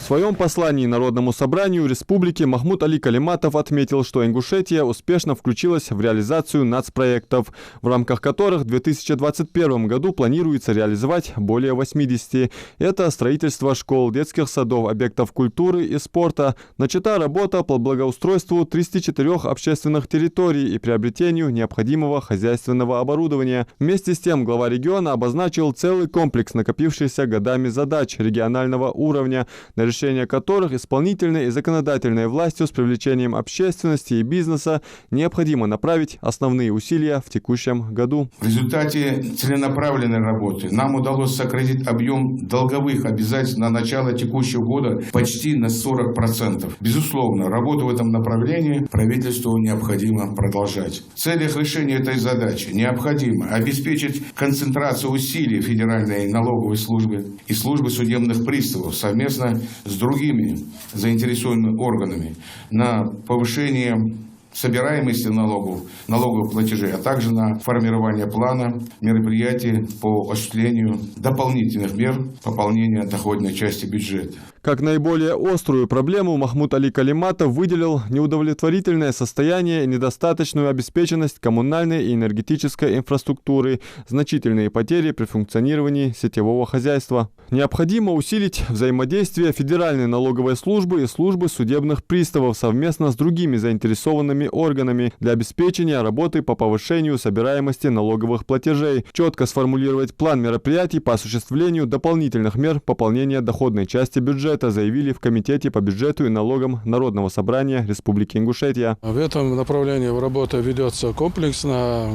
В своем послании Народному собранию республики Махмуд Али Калиматов отметил, что Ингушетия успешно включилась в реализацию нацпроектов, в рамках которых в 2021 году планируется реализовать более 80. Это строительство школ, детских садов, объектов культуры и спорта. Начата работа по благоустройству 34 общественных территорий и приобретению необходимого хозяйственного оборудования. Вместе с тем глава региона обозначил целый комплекс накопившихся годами задач регионального уровня, на решение которых исполнительной и законодательной властью с привлечением общественности и бизнеса необходимо направить основные усилия в текущем году. В результате целенаправленной работы нам удалось сократить объем долговых обязательств на начало текущего года почти на 40%. Безусловно, работу в этом направлении правительству необходимо продолжать. В целях решения этой задачи необходимо обеспечить концентрацию усилий Федеральной налоговой службы и службы судебных приставов совместно с другими заинтересованными органами на повышение собираемости налоговых платежей, а также на формирование плана мероприятий по осуществлению дополнительных мер пополнения доходной части бюджета. Как наиболее острую проблему Махмуд Али Калиматов выделил неудовлетворительное состояние и недостаточную обеспеченность коммунальной и энергетической инфраструктуры, значительные потери при функционировании сетевого хозяйства. Необходимо усилить взаимодействие Федеральной налоговой службы и службы судебных приставов совместно с другими заинтересованными органами для обеспечения работы по повышению собираемости налоговых платежей, четко сформулировать план мероприятий по осуществлению дополнительных мер пополнения доходной части бюджета, заявили в Комитете по бюджету и налогам Народного собрания Республики Ингушетия. В этом направлении работа ведется комплексно.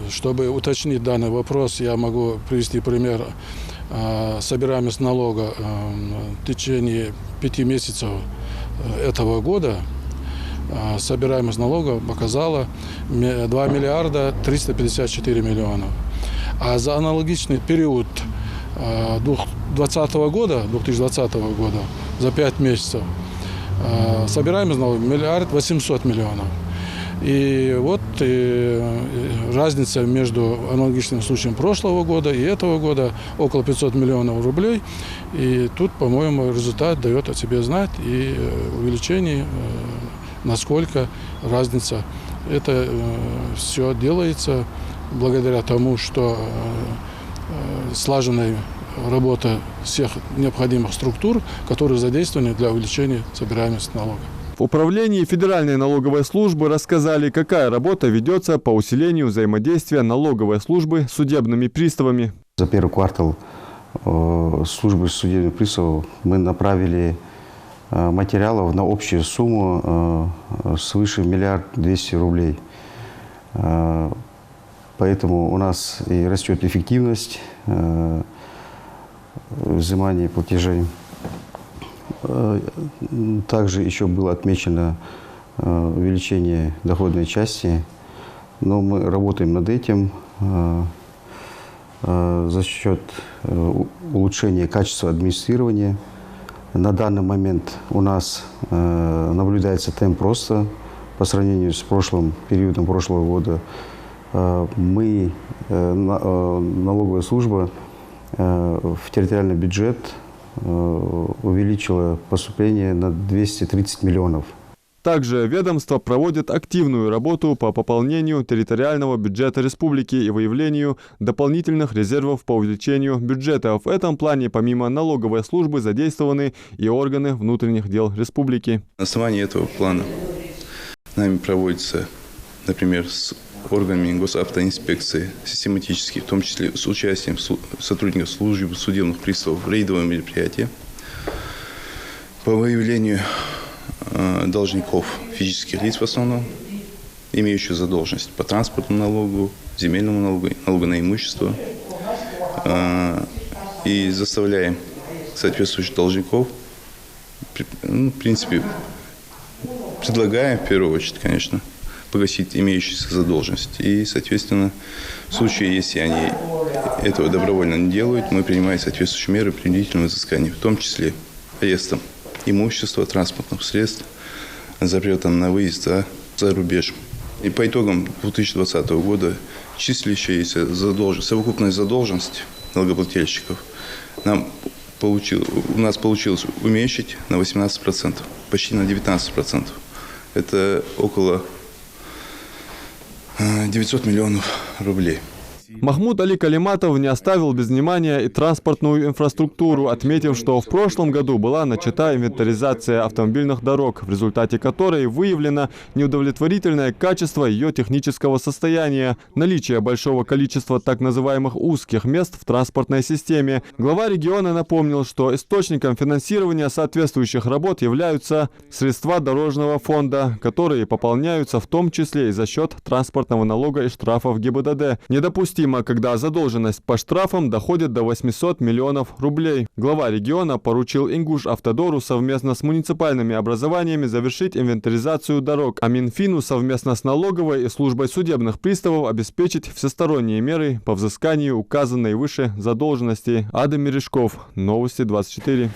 Чтобы уточнить данный вопрос, я могу привести пример. Собираемость налога в течение 5 месяцев этого года собираемость налога показала 2 миллиарда 354 миллиона. А за аналогичный период 2020 года, за 5 месяцев, собираемость налога 1 миллиард 800 миллионов. И вот разница между аналогичным случаем прошлого года и этого года около 500 миллионов рублей. И тут, по-моему, результат дает о себе знать и увеличение, насколько разница. Это все делается благодаря тому, что слаженная работа всех необходимых структур, которые задействованы для увеличения собираемости налогов. В управлении Федеральной налоговой службы рассказали, какая работа ведется по усилению взаимодействия налоговой службы с судебными приставами. За первый квартал службы судебных приставов мы направили материалов на общую сумму свыше 1 миллиард 200 рублей. Поэтому у нас и растет эффективность взимания платежей. Также еще было отмечено увеличение доходной части, но мы работаем над этим за счет улучшения качества администрирования. На данный момент у нас наблюдается темп роста по сравнению с прошлым периодом прошлого года. Налоговая служба в территориальный бюджет увеличила поступление на 230 миллионов. Также ведомство проводит активную работу по пополнению территориального бюджета республики и выявлению дополнительных резервов по увеличению бюджета. В этом плане помимо налоговой службы задействованы и органы внутренних дел республики. На основании этого плана нами проводится, например, с органами госавтоинспекции систематически, в том числе с участием сотрудников службы судебных приставов, рейдовые мероприятия по выявлению должников физических лиц в основном, имеющих задолженность по транспортному налогу, земельному налогу, налогу на имущество. И заставляем соответствующих должников, в принципе, предлагаем в первую очередь, конечно, погасить имеющиеся задолженности. И, соответственно, в случае, если они этого добровольно не делают, мы принимаем соответствующие меры принудительного взыскания, в том числе арестом имущества, транспортных средств, запретом на выезд за рубеж. И по итогам 2020 года числящаяся совокупная задолженность налогоплательщиков нам у нас получилось уменьшить на 18%, почти на 19%. Это около 900 миллионов рублей. Махмуд Али Калиматов не оставил без внимания и транспортную инфраструктуру, отметив, что в прошлом году была начата инвентаризация автомобильных дорог, в результате которой выявлено неудовлетворительное качество ее технического состояния, наличие большого количества так называемых узких мест в транспортной системе. Глава региона напомнил, что источником финансирования соответствующих работ являются средства дорожного фонда, которые пополняются в том числе и за счет транспортного налога и штрафов ГИБДД. Недопустимо, когда задолженность по штрафам доходит до 800 миллионов рублей. Глава региона поручил Ингушавтодору совместно с муниципальными образованиями завершить инвентаризацию дорог, а Минфину совместно с налоговой и службой судебных приставов обеспечить всесторонние меры по взысканию указанной выше задолженности. Адам Мережков, Новости 24.